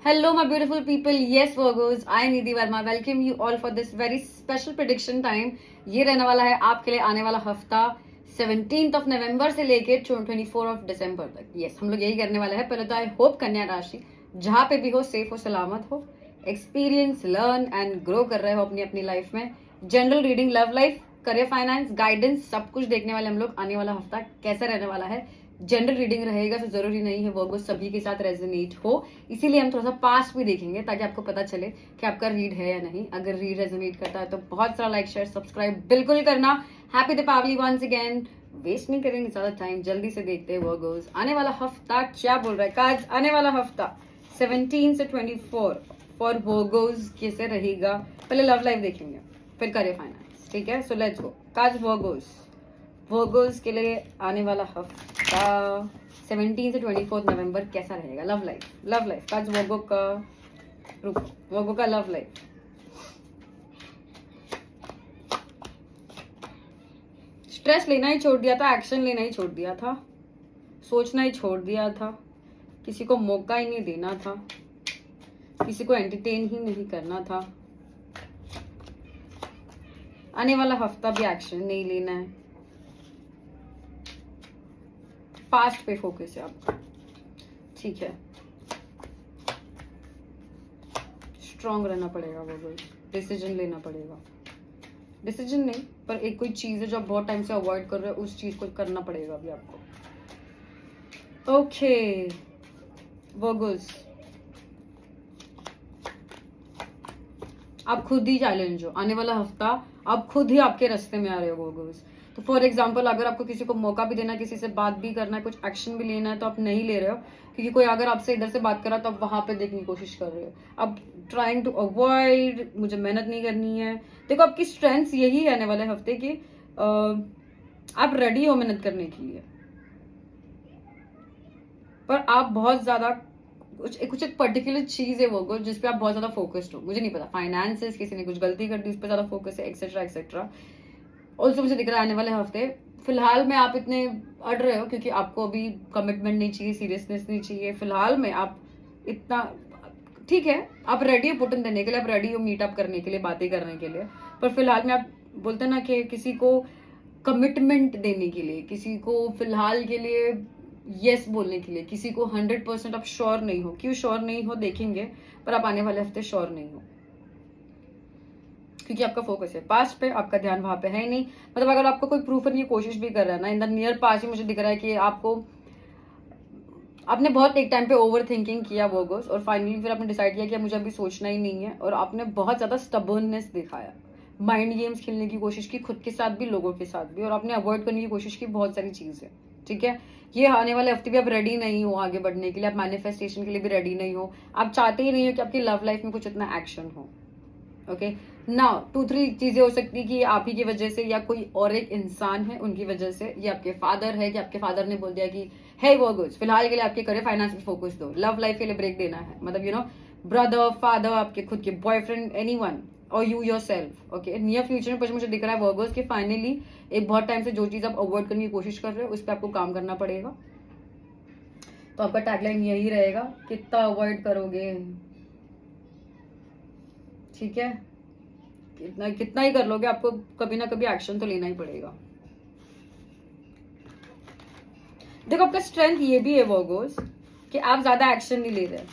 Hello, my beautiful people. Yes, Virgos. I Nidhi Verma welcome you all for this very special prediction time. ये रहने वाला है आपके लिए आने वाला हफ्ता 17th of November से लेके 24 of December तक. Yes, हम लोग यही करने वाले हैं. पहले तो आई होप कन्या राशि जहाँ पे भी हो सेफ हो, सलामत हो, एक्सपीरियंस, लर्न एंड ग्रो कर रहे हो अपनी अपनी लाइफ में. General reading, love life, career, finance, guidance, सब कुछ देखने वाले हम लोग. आने वाला हफ्ता कैसा रहने वाला है. जनरल रीडिंग रहेगा तो जरूरी नहीं है वो सभी के साथ रेजोनेट हो, इसीलिए हम थोड़ा सा पास्ट भी देखेंगे ताकि आपको पता चले कि आपका रीड है या नहीं. अगर रीड रेजोनेट करता है तो बहुत सारा लाइक, शेयर, सब्सक्राइब बिल्कुल करना. Happy Deepavali once again. Waste नहीं करेंगे ज्यादा टाइम, जल्दी से देखते हैं वर्गोस आने वाला हफ्ता क्या बोल रहा है. काज आने वाला हफ्ता 17 से 24 फॉर वर्गोस कैसे रहेगा. पहले लव लाइफ देखेंगे, फिर करियर, फाइनेंस. ठीक है, so let's go. Cause Virgo's के लिए आने वाला हफ्ता 17 से 24 नवंबर कैसा रहेगा. लव लाइफ काज वर्गो का लव लाइफ. स्ट्रेस लेना ही छोड़ दिया था, एक्शन लेना ही छोड़ दिया था, सोचना ही छोड़ दिया था, किसी को मौका ही नहीं देना था, किसी को एंटरटेन ही नहीं करना था. आने वाला हफ्ता भी एक्शन नहीं लेना है, पास्ट पे फोकस है आपका. ठीक है, स्ट्रांग रहना पड़ेगा, वो डिसीजन लेना पड़ेगा. डिसीजन नहीं पर एक कोई चीज है जो आप बहुत टाइम से अवॉइड कर रहे हो, उस चीज को करना पड़ेगा अभी आपको. ओके वर्गोस, आप खुद ही चैलेंज हो. आने वाला हफ्ता आप खुद ही आपके रास्ते में आ रहे हो वर्गोस. तो फॉर एग्जाम्पल अगर आपको किसी को मौका भी देना है, किसी से बात भी करना है, कुछ एक्शन भी लेना है, तो आप नहीं ले रहे हो क्योंकि कोई अगर आपसे इधर से बात कर रहा है तो आप वहां पे देखने की कोशिश कर रहे हो. आप ट्राइंग टू अवॉइड, मुझे मेहनत नहीं करनी है. देखो आपकी स्ट्रेंथ यही है आने वाले हफ्ते की, आप रेडी हो मेहनत करने के लिए, पर आप बहुत ज्यादा कुछ एक पर्टिकुलर चीज है वो जिस पे आप बहुत ज्यादा फोकस्ड हो. मुझे नहीं पता, फाइनेंसेस, किसी ने कुछ गलती कर दी उस पर ज्यादा फोकस है, एक्सेट्रा एक्सेट्रा. ऑल्सो मुझे दिख रहा है आने वाले हफ्ते फिलहाल में आप इतने अड़ रहे हो क्योंकि आपको अभी कमिटमेंट नहीं चाहिए, सीरियसनेस नहीं चाहिए. फिलहाल में आप इतना ठीक है, आप रेडी हो पुट इन देने के लिए, आप रेडी हो मीटअप करने के लिए, बातें करने के लिए, पर फिलहाल में आप बोलते ना कि किसी को कमिटमेंट देने के लिए, किसी को फिलहाल के लिए यस बोलने के लिए, किसी को 100% आप श्योर नहीं हो. क्यों श्योर नहीं हो देखेंगे, पर आप आने वाले हफ्ते श्योर नहीं हो क्योंकि आपका फोकस है पास्ट पे, आपका ध्यान वहां पे है नहीं. मतलब अगर आपको कोई प्रूफ करने की कोशिश भी कर रहा है ना, इन द नियर पास्ट ही मुझे दिख रहा है कि आपने बहुत एक टाइम पे ओवर थिंकिंग किया वर्गोस, और फाइनली फिर आपने डिसाइड किया कि मुझे अभी सोचना ही नहीं है, और आपने बहुत ज्यादा स्टबर्ननेस दिखाया, माइंड गेम्स खेलने की कोशिश की, खुद के साथ भी लोगों के साथ भी, और आपने अवॉइड करने की कोशिश की बहुत सारी चीजें. ठीक है, ये आने वाले हफ्ते भी आप रेडी नहीं हो आगे बढ़ने के लिए, आप मैनिफेस्टेशन के लिए भी रेडी नहीं हो, आप चाहते ही नहीं हो कि आपकी लव लाइफ में कुछ इतना एक्शन हो. ओके ना, 2-3 चीजें हो सकती है कि आप ही की वजह से, या कोई और एक इंसान है उनकी वजह से, या आपके फादर है कि आपके फादर ने बोल दिया कि हे वर्गोस फिलहाल के लिए आपके करियर फाइनेंस पे फोकस दो, लव लाइफ के लिए ब्रेक देना है. मतलब यू नो ब्रदर, फादर, आपके खुद के बॉयफ्रेंड, एनीवन और you yourself. Okay, near future में मुझे दिख रहा है वर्गोस कि फाइनली एक बहुत टाइम से जो चीज आप अवॉइड करने की कोशिश कर रहे हो उस पर आपको काम करना पड़ेगा. तो आपका टैगलाइन यही रहेगा, कितना अवॉइड करोगे. ठीक है, कितना ही कर लोगे, आपको कभी ना कभी एक्शन तो लेना ही पड़ेगा. देखो आपका स्ट्रेंथ ये भी है वर्गोस कि आप ज्यादा एक्शन नहीं ले रहे.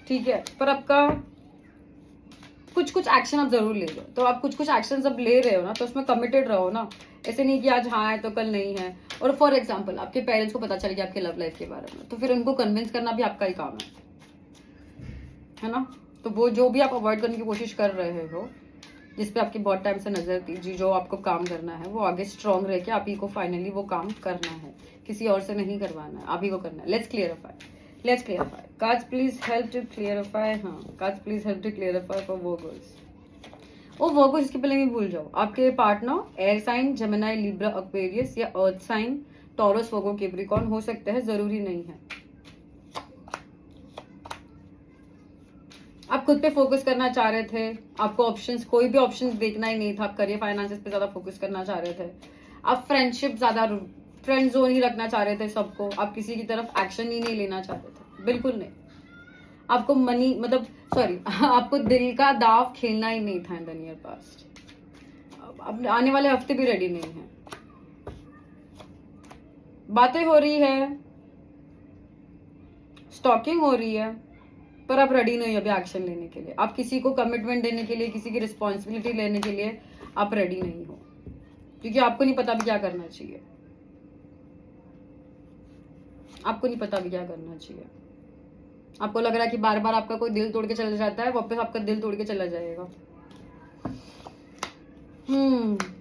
ठीक है, पर आपका कुछ एक्शन आप जरूर ले रहे हो. तो आप कुछ एक्शन जब ले रहे हो ना, तो उसमें कमिटेड रहो ना. ऐसे नहीं कि आज हाँ है तो कल नहीं है. और फॉर एग्जाम्पल आपके पेरेंट्स को पता चल गया आपके लव लाइफ के बारे में, तो फिर उनको कन्विंस करना भी आपका ही काम है ना. तो वो जो भी आप अवॉइड करने की कोशिश कर रहे हो, जिसपे आपकी बहुत टाइम से नजर थी, जो आपको काम करना है, वो आगे स्ट्रांग रह के आप ही को फाइनली वो काम करना है, किसी और से नहीं करवाना है, आप ही को करना है. Let's clarify. Cards please help to clarify. हाँ, cards please help to clarify for Virgos. ओ वर्गोस, इसके पहले नहीं भूल जाओ, आपके partner air sign, Gemini, Libra, Aquarius, या earth sign, Taurus, Virgo, Capricorn हो सकते हैं, जरूरी नहीं है. आप खुद पे फोकस करना चाह रहे थे, आपको ऑप्शंस, कोई भी ऑप्शंस देखना ही नहीं था, आप करियर फाइनेंसेस पे ज्यादा फोकस करना चाह रहे थे, आप फ्रेंडशिप ज्यादा, फ्रेंड जोन ही रखना चाह रहे थे सबको, आप किसी की तरफ एक्शन ही नहीं लेना चाहते थे, बिल्कुल नहीं. आपको मनी मतलब सॉरी आपको दिल का दाव खेलना ही नहीं था इन द नियर पास्ट। अब आने वाले हफ्ते भी रेडी नहीं है। बातें हो रही है, स्टॉकिंग हो रही है, पर आप रेडी नहीं हो अभी एक्शन लेने के लिए। आप किसी को कमिटमेंट देने के लिए, किसी की रिस्पॉन्सिबिलिटी लेने के लिए आप रेडी नहीं हो, क्योंकि आपको नहीं पता अभी क्या करना चाहिए। आपको नहीं पता अभी क्या करना चाहिए। आपको लग रहा है कि बार बार आपका कोई दिल तोड़ के चला जाता है, वापस आपका दिल तोड़ के चला जाएगा।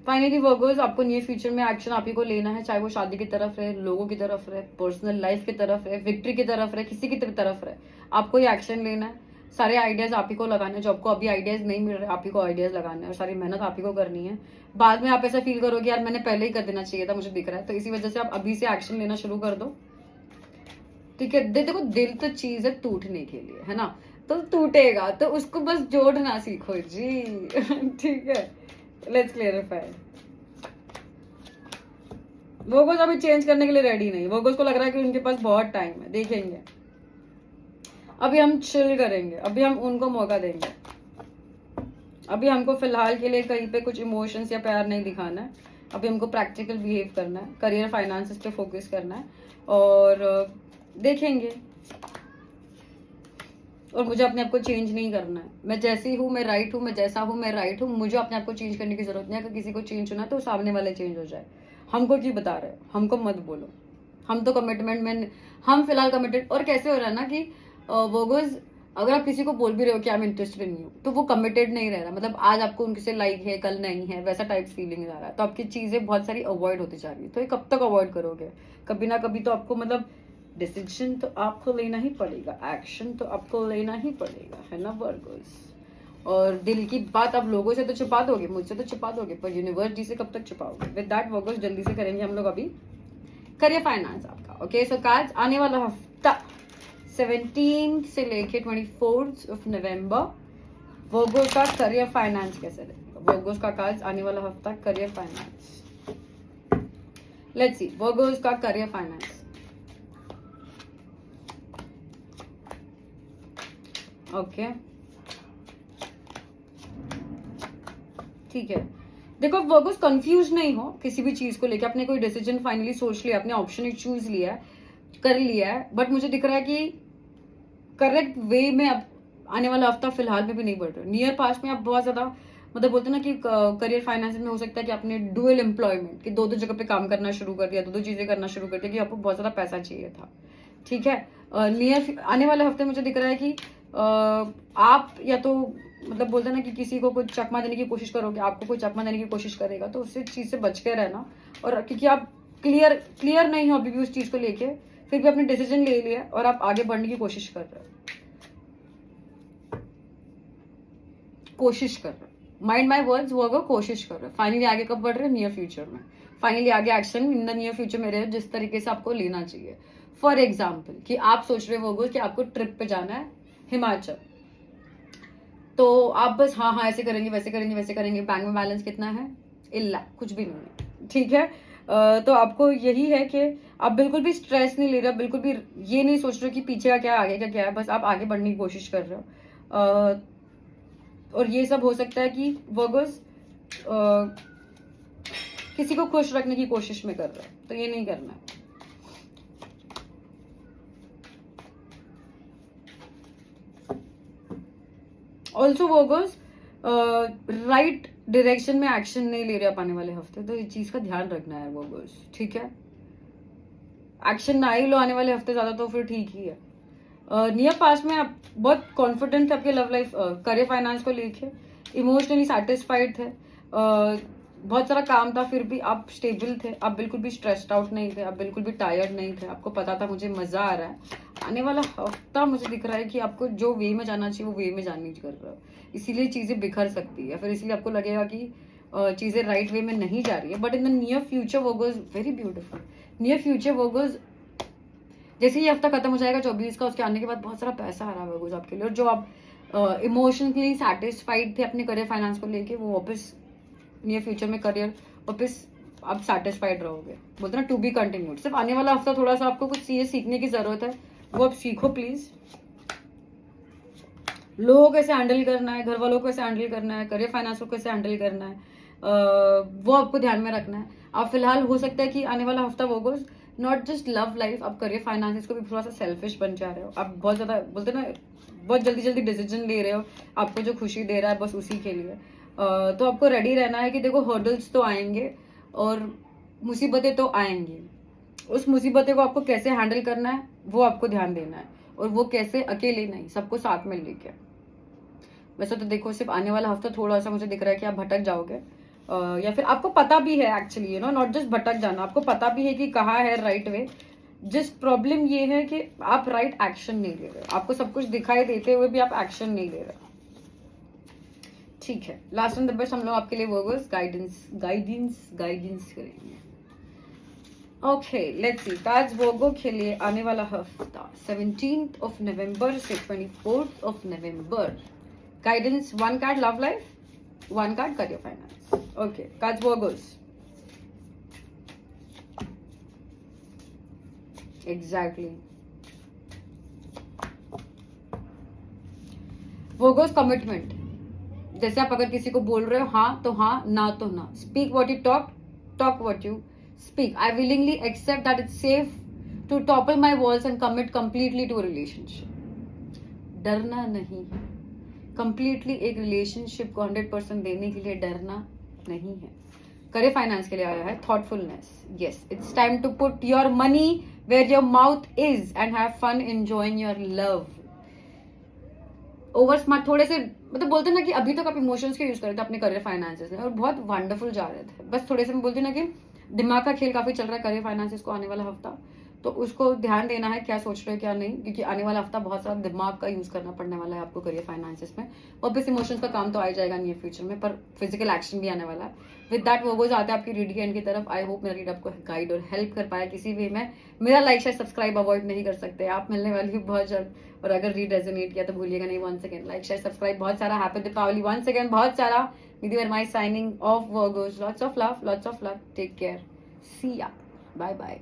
फाइनली वर्गर्स, आपको नियर फ्यूचर में एक्शन आप ही को लेना है, चाहे वो शादी की तरफ रहे, लोगों की तरफ रहे, पर्सनल लाइफ की तरफ रहे, विक्ट्री की तरफ रहे, किसी की तरफ रहे, आपको ये एक्शन लेना है। सारे आइडियाज आप ही को लगाने हैं। जो आपको अभी आइडियाज नहीं मिल रहे, आप ही को आइडियाज लगाने हैं और सारी मेहनत आप ही को करनी है। बाद में आप ऐसा फील करोगे यार मैंने पहले ही कर देना चाहिए था, मुझे दिख रहा है, तो इसी वजह से आप अभी से एक्शन लेना शुरू कर दो। ठीक है, देखो दिल तो चीज है टूटने के लिए, है ना, तो टूटेगा, तो उसको बस जोड़ना सीखो जी। ठीक है, लेट्स क्लियरिफाई। वोगोस अभी चेंज करने के लिए रेडी नहीं। वोगोस को लग रहा है कि उनके पास बहुत टाइम है, देखेंगे। अभी हम चिल करेंगे, अभी हम उनको मौका देंगे। अभी हमको फिलहाल के लिए कहीं पे कुछ इमोशंस या प्यार नहीं दिखाना है। अभी हमको प्रैक्टिकल बिहेव करना है, करियर फाइनेंसेस पे फोकस करना है और देखेंगे। और मुझे अपने आप को चेंज नहीं करना है। मैं जैसी हूँ मैं राइट हूँ, मैं जैसा हूँ मैं राइट हूँ। मुझे अपने आप को चेंज करने की जरूरत नहीं है। अगर किसी को चेंज होना है तो सामने वाले चेंज हो जाए। हमको क्यों बता रहे, हमको मत बोलो। हम तो कमिटमेंट में, हम फिलहाल कमिटेड। और कैसे हो रहा है ना कि वोगोज, अगर आप किसी को बोल भी रहे हो कि I am interested in you, तो वो कमिटेड नहीं रह रहा। मतलब आज आपको उनसे लाइक है, कल नहीं है, वैसा टाइप फीलिंग आ रहा है। तो आपकी चीजें बहुत सारी अवॉइड होती जा रही है। तो ये कब तक अवॉइड करोगे? कभी ना कभी तो आपको मतलब डिसीजन तो आपको लेना ही पड़ेगा, एक्शन तो आपको लेना ही पड़ेगा, है ना वर्गर्स। और दिल की बात आप लोगों से तो छुपा दोगे, मुझसे तो छुपा दोगे, पर यूनिवर्स जी से कब तक छुपाओगे? विद दैट वर्गर्स, जल्दी से करेंगे हम लोग अभी करियर फाइनेंस आपका। ओके, सो कार्ड्स आने वाला हफ्ता 17 से लेके 24 ऑफ नवंबर वर्गोस का करियर फाइनेंस कैसे रहेगा। वर्गोस का कार्ड्स आने वाला हफ्ता career finance. Let's see Virgo's का करियर फाइनेंस। ओके, ठीक है। देखो वर्गोस, कंफ्यूज नहीं हो किसी भी चीज को लेकर। आपने कोई डिसीजन फाइनली सोच लिया, अपने ऑप्शन एक चूज लिया है, कर लिया है, बट मुझे दिख रहा है कि करेक्ट वे में अब आने वाला हफ्ता फिलहाल में भी नहीं बढ़ रहा। नियर पास्ट में आप बहुत ज्यादा मतलब बोलते हैं ना कि करियर फाइनेंस में हो सकता है कि आपने डुअल एम्प्लॉयमेंट, कि दो जगह पे काम करना शुरू कर दिया, दो चीजें करना शुरू कर दिया, कि आपको बहुत ज्यादा पैसा चाहिए था। ठीक है, नियर आने वाले हफ्ते मुझे दिख रहा है कि आप या तो मतलब बोलते हैं ना कि किसी को कुछ चकमा देने की कोशिश करोगे, आपको कोई चकमा देने की कोशिश करेगा, तो उस चीज से बच के रहना। और क्योंकि आप क्लियर नहीं हो अभी भी उस चीज को लेके, फिर भी आपने डिसीजन ले लिया और आप आगे बढ़ने की कोशिश कर रहे हो, माइंड माई वर्ड्स, वो अगर कोशिश कर रहे हो। फाइनली आगे कब बढ़ रहे हो? नियर फ्यूचर में। फाइनली आगे action in the near future में रहे जिस तरीके से आपको लेना चाहिए। फॉर एग्जाम्पल कि आप सोच रहे हो कि आपको ट्रिप पे जाना है हिमाचल, तो आप बस हाँ हाँ ऐसे करेंगे वैसे करेंगे वैसे करेंगे। बैंक में बैलेंस कितना है? 1 लाख, कुछ भी नहीं है। ठीक है, तो आपको यही है कि आप बिल्कुल भी स्ट्रेस नहीं ले रहे, बिल्कुल भी ये नहीं सोच रहे कि पीछे का क्या आगे का क्या है, बस आप आगे बढ़ने की कोशिश कर रहे हो। और ये सब हो सकता है कि वर्गर्स किसी को खुश रखने की कोशिश में कर रहे हो, तो ये नहीं करना है। ऑल्सो वर्गर्स राइट डायरेक्शन में एक्शन नहीं ले रहे आप आने वाले हफ्ते, तो इस चीज का ध्यान रखना है वर्गर्स। ठीक है, एक्शन ना ही लो आने वाले हफ्ते ज्यादा, तो फिर ठीक ही है। नियर पास्ट में आप बहुत कॉन्फिडेंट थे आपके लव लाइफ करियर फाइनेंस को लेके, इमोशनली सेटिस्फाइड थे, बहुत सारा काम था, फिर भी आप स्टेबल थे, आप बिल्कुल भी स्ट्रेस्ड आउट नहीं थे, आप बिल्कुल भी टायर्ड नहीं थे, आपको पता था मुझे मजा आ रहा है। आने वाला हफ्ता मुझे दिख रहा है कि आपको जो वे में जाना चाहिए वो वे में जाने कर रहा है, इसीलिए चीजें बिखर सकती है, फिर इसीलिए आपको लगेगा कि चीजें राइट वे में नहीं जा रही है। But in the near future वो goes very beautiful. Near future वो गोज जैसे ही हफ्ता खत्म हो जाएगा 24 का, उसके आने के बाद बहुत सारा पैसा आ रहा है आपके लिए, और जो आप इमोशनली सेटिस्फाइड थे अपने करियर फाइनेंस को लेके, वो वापस नियर फ्यूचर में करियर वापस आप सेटिस्फाइड रहोगे। बोलते ना टू बी कंटिन्यूड। सिर्फ आने वाला हफ्ता थोड़ा सा आपको कुछ चीजें सीखने की जरूरत है, वो आप सीखो प्लीज। लोगों को कैसे हैंडल करना है, घर वालों को कैसे हैंडल करना है, करियर फाइनेंस को कैसे हैंडल करना है, वो आपको ध्यान में रखना है। आप फिलहाल हो सकता है कि आने वाला हफ्ता वो goes not just love life, आप करियर फाइनेंस को भी थोड़ा सा सेल्फिश बन जा रहे हो। आप बहुत ज्यादा बोलते ना, बहुत जल्दी जल्दी डिसीजन ले रहे हो, आपको जो खुशी दे रहा है बस उसी के लिए। तो आपको रेडी रहना है कि देखो हर्डल्स तो आएंगे और मुसीबतें तो आएंगी, उस मुसीबतें को आपको कैसे हैंडल करना है वो आपको ध्यान देना है, और वो कैसे अकेले नहीं, सबको साथ में लेके। वैसे तो देखो सिर्फ आने वाला हफ्ता थोड़ा सा मुझे दिख रहा है कि आप भटक जाओगे, या फिर आपको पता भी है एक्चुअली, नॉट जस्ट भटक जाना, आपको पता भी है कि कहाँ है राइट वे। जिस प्रॉब्लम ये है कि आप राइट एक्शन नहीं ले रहे हो, आपको सब कुछ दिखाई देते हुए भी आप एक्शन नहीं ले रहे। ठीक है, लास्ट एंड द बेस्ट हम लोग आपके लिए वर्गोस गाइडेंस करेंगे। ओके लेट्स सी, कार्ड्स वर्गो के लिए आने वाला हफ्ता 17th of November से 24th of November। Guidance, one card love life, one card career finance. Okay, cards Virgo's. Exactly, Virgo's commitment. जैसे आप अगर किसी को बोल रहे हो हाँ तो हाँ, ना तो ना। Speak what you talk, talk what you speak. I willingly accept that it's safe to topple my walls and commit completely to relationship. डरना नहीं है, कंप्लीटली एक रिलेशनशिप को 100% देने के लिए डरना नहीं है। करियर फाइनेंस के लिए आया है thoughtfulness. Yes, it's time to put your money where your mouth is and have fun enjoying your love. Over smart थोड़े से, मतलब बोलते ना कि अभी तक आप इमोशंस के यूज कर रहे थे अपने करियर फाइनेंसेस में और बहुत वंडरफुल जा रहे थे, बस थोड़े से मैं बोलती ना कि दिमाग का खेल काफी चल रहा है करियर फाइनेंसेस को आने वाला हफ्ता। तो उसको ध्यान देना है क्या सोच रहे हो क्या नहीं, क्योंकि आने वाला हफ्ता बहुत सारा दिमाग का यूज करना पड़ने वाला है आपको करियर फाइनेंसेस में। वापस इमोशंस का काम तो आ जाएगा नियर फ्यूचर में, पर फिजिकल एक्शन भी आने वाला है। विद दैट वो गोज आते हैं आपकी रीडिंग एंड की तरफ। आई होप मेरा रीड आपको गाइड और हेल्प कर पाया किसी वे में। मेरा लाइक शेयर सब्सक्राइब अवॉइड नहीं कर सकते, आप मिलने वाली हूँ बहुत जल्द। और अगर रीड रेजोनेट किया तो भूलिएगा नहीं, once again like share subscribe. बहुत सारा हैप्पी दीपावली वंस अगेन, बहुत सारा। Nidhi Verma is signing off. Virgos, lots of love, take care, see ya, bye bye.